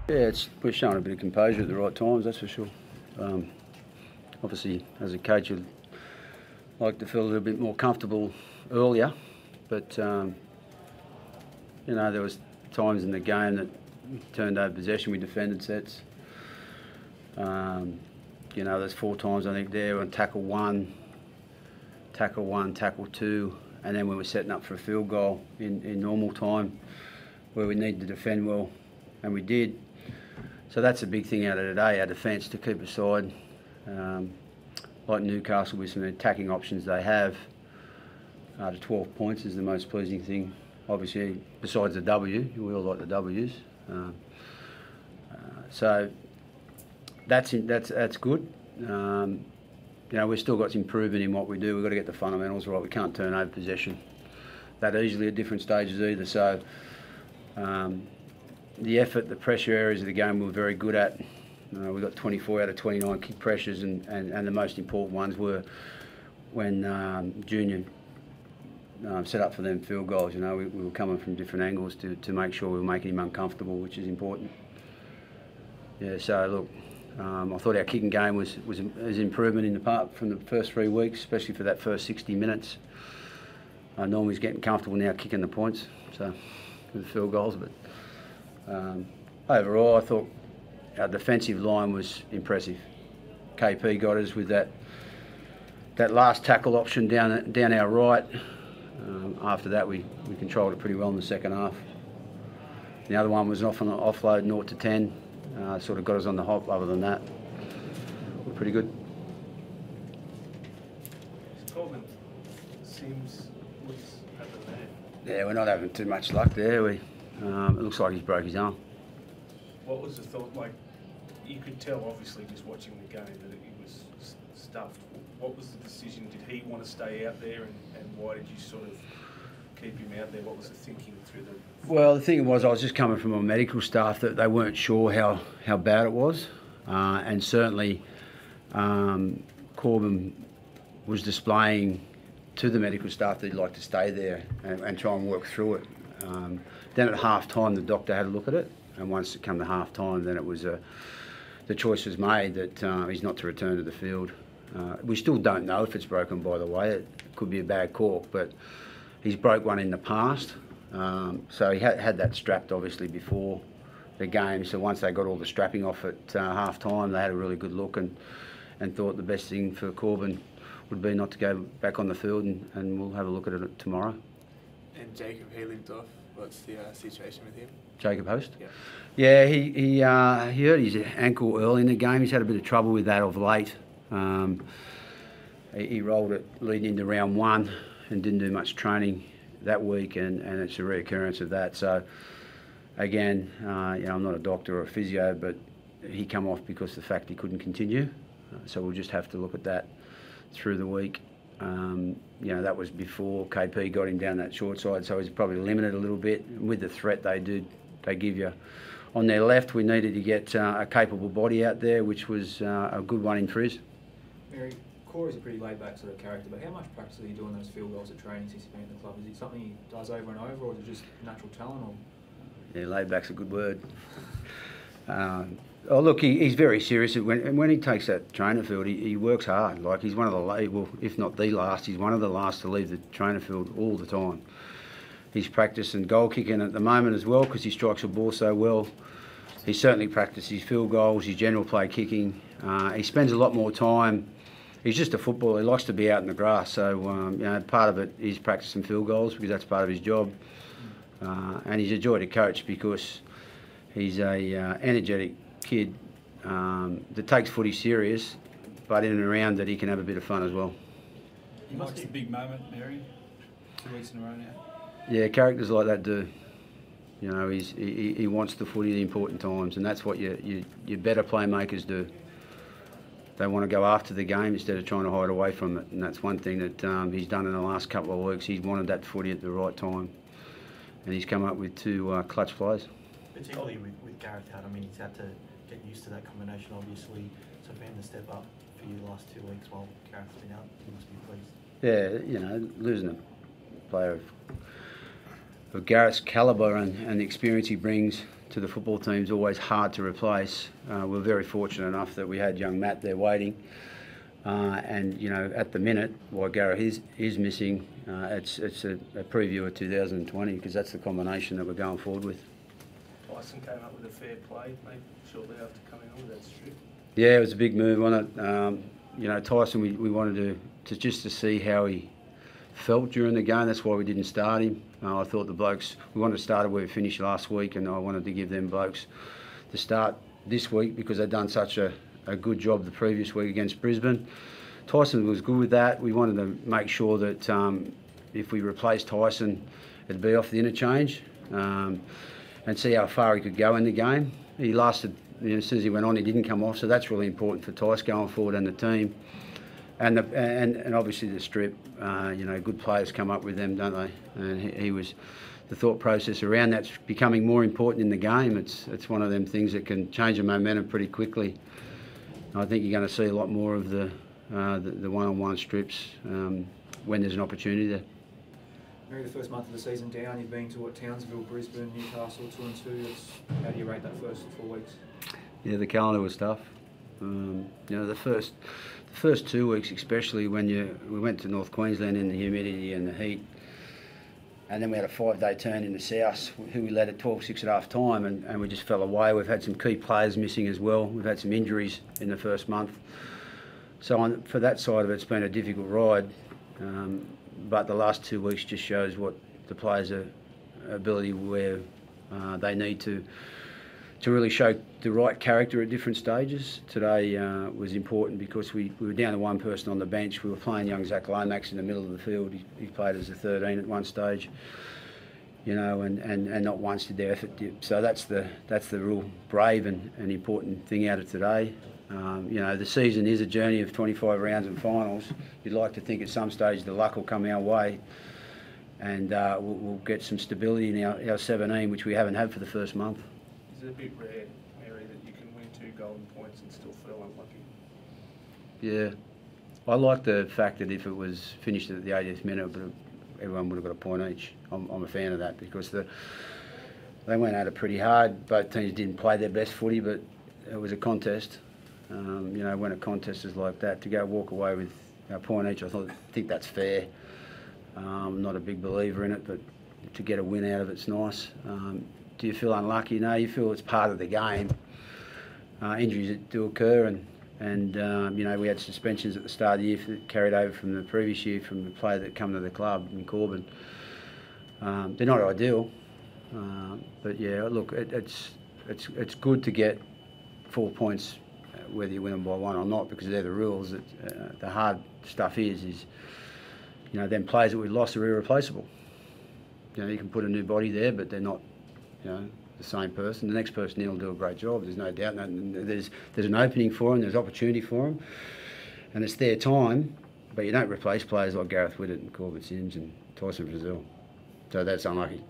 Yeah, we're showing a bit of composure at the right times, that's for sure. Obviously, as a coach, you'd like to feel a little bit more comfortable earlier, but you know, there was times in the game that we turned over possession, we defended sets. You know, there's 4 times I think there on tackle one, tackle two, and then we were setting up for a field goal in normal time where we needed to defend well, and we did. So that's a big thing out of today, our defence, to keep aside. Like Newcastle, with some attacking options they have, to 12 points is the most pleasing thing. Obviously, besides the W, we all like the W's. So that's good. You know, we've still got some improvement in what we do. We've got to get the fundamentals right. We can't turn over possession that easily at different stages either. So the effort, the pressure areas of the game we were very good at. We got 24 out of 29 kick pressures, and the most important ones were when Junior set up for them field goals. You know, we were coming from different angles to make sure we were making him uncomfortable, which is important. Yeah, so look, I thought our kicking game was improvement in the part from the first 3 weeks, especially for that first 60 minutes. Normally he's getting comfortable now kicking the points, so with the field goals. But overall, I thought our defensive line was impressive. KP got us with that last tackle option down our right. After that, we controlled it pretty well in the second half. The other one was off on an offload, 0 to 10. Sort of got us on the hop. Other than that, we're pretty good. Corbin seems looks at the man. Yeah, we're not having too much luck there. It looks like he's broke his arm. What was the thought? Like, you could tell, obviously, just watching the game, that he was stuffed. What was the decision? Did he want to stay out there, and why did you sort of keep him out there? What was the thinking through the... Well, the thing was, I was just coming from a medical staff that they weren't sure how bad it was, and certainly Corbin was displaying to the medical staff that he'd like to stay there and try and work through it. Then at half time, the doctor had a look at it, and once it came to half time, then it was the choice was made that he's not to return to the field. We still don't know if it's broken, by the way. It could be a bad cork, but he's broke one in the past. So he had that strapped, obviously, before the game. So once they got all the strapping off at half time, they had a really good look and thought the best thing for Corbin would be not to go back on the field, and we'll have a look at it tomorrow. And Jacob, he lived off. What's the situation with him? Jacob Host? Yeah. Yeah, he hurt his ankle early in the game. He's had a bit of trouble with that of late. He rolled it leading into round 1 and didn't do much training that week, and it's a reoccurrence of that. So again, you know, I'm not a doctor or a physio, but he come off because of the fact he couldn't continue. So we'll just have to look at that through the week. You know, that was before KP got him down that short side, so he's probably limited a little bit. With the threat they give you on their left, we needed to get a capable body out there, which was a good one in Frizz. Mary, Corey's a pretty laid-back sort of character, but how much practice are you doing those field goals at training since you've been at the club? Is it something he does over and over, or is it just natural talent? Or? Yeah, laid-back's a good word. Oh, look, he's very serious. When he takes that trainer field, he works hard. Like, he's one of the, well, if not the last, he's one of the last to leave the trainer field all the time. He's practicing goal kicking at the moment as well because he strikes the ball so well. He certainly practices his field goals, his general play kicking. He spends a lot more time. He's just a footballer. He likes to be out in the grass. So, you know, part of it is practicing field goals because that's part of his job. And he's a joy to coach because he's a energetic kid that takes footy serious, but in and around that he can have a bit of fun as well. What's the big moment, Mary? 2 weeks in a row now. Yeah, characters like that do. You know, he wants the footy at the important times, and that's what your better playmakers do. They want to go after the game instead of trying to hide away from it, and that's one thing that he's done in the last couple of weeks. He's wanted that footy at the right time, and he's come up with 2 clutch plays. Particularly with Gareth out, I mean, he's had to get used to that combination, obviously. So for him to step up for you the last 2 weeks while Gareth's been out, he must be pleased. Yeah, you know, losing a player Gareth's calibre and the experience he brings to the football team is always hard to replace. We're very fortunate enough that we had young Matt there waiting. And you know, at the minute, while Gareth is missing, it's a preview of 2020 because that's the combination that we're going forward with. Tyson came up with a fair play, mate, shortly after coming on with that strip. Yeah, it was a big move on it. You know, Tyson, we wanted to just to see how he felt during the game. That's why we didn't start him. I thought the blokes, we wanted to start where we finished last week, and I wanted to give them blokes to start this week because they'd done such a good job the previous week against Brisbane. Tyson was good with that. We wanted to make sure that if we replaced Tyson, it'd be off the interchange and see how far he could go in the game. He lasted, you know, as soon as he went on, he didn't come off, so that's really important for Tyson going forward and the team. And obviously the strip, you know, good players come up with them, don't they? And he was, the thought process around that's becoming more important in the game. It's one of them things that can change the momentum pretty quickly. I think you're going to see a lot more of the one-on-one strips when there's an opportunity there. Maybe the first month of the season down, you've been to what, Townsville, Brisbane, Newcastle, 2-2. How do you rate that first 4 weeks? Yeah, the calendar was tough. You know, the first 2 weeks, especially when we went to North Queensland in the humidity and the heat, and then we had a 5-day turn in the south, who we led at 12-6 at half time, and we just fell away. We've had some key players missing as well. We've had some injuries in the first month. So for that side of it, it's been a difficult ride. But the last 2 weeks just shows what the players' ability where they need to really show the right character at different stages. Today was important because we were down to one person on the bench. We were playing young Zach Lomax in the middle of the field. He played as a 13 at one stage, you know, and not once did their effort dip. So that's the real brave and important thing out of today. You know, the season is a journey of 25 rounds and finals. You'd like to think at some stage the luck will come our way and we'll get some stability in our 17, which we haven't had for the first month. Is it a bit rare, Mary, that you can win 2 golden points and still feel unlucky? Yeah. I like the fact that if it was finished at the 80th minute, everyone would have got a point each. I'm a fan of that because they went at it pretty hard. Both teams didn't play their best footy, but it was a contest. You know, when a contest is like that, to go walk away with a point each, I think that's fair. I'm not a big believer in it, but to get a win out of it's nice. Do you feel unlucky? No, you feel it's part of the game. Injuries do occur, and you know, we had suspensions at the start of the year that carried over from the previous year from the player that come to the club in Corbin. They're not ideal, but yeah, look, it's good to get 4 points. Whether you win them by 1 or not, because they're the rules. The hard stuff is you know, them players that we lost are irreplaceable. You know, you can put a new body there, but they're not, you know, the same person. The next person in will do a great job. There's no doubt. There's an opening for them. There's opportunity for them, and it's their time. But you don't replace players like Gareth Widdett and Corbett Sims and Tyson Brazil. So that's unlucky.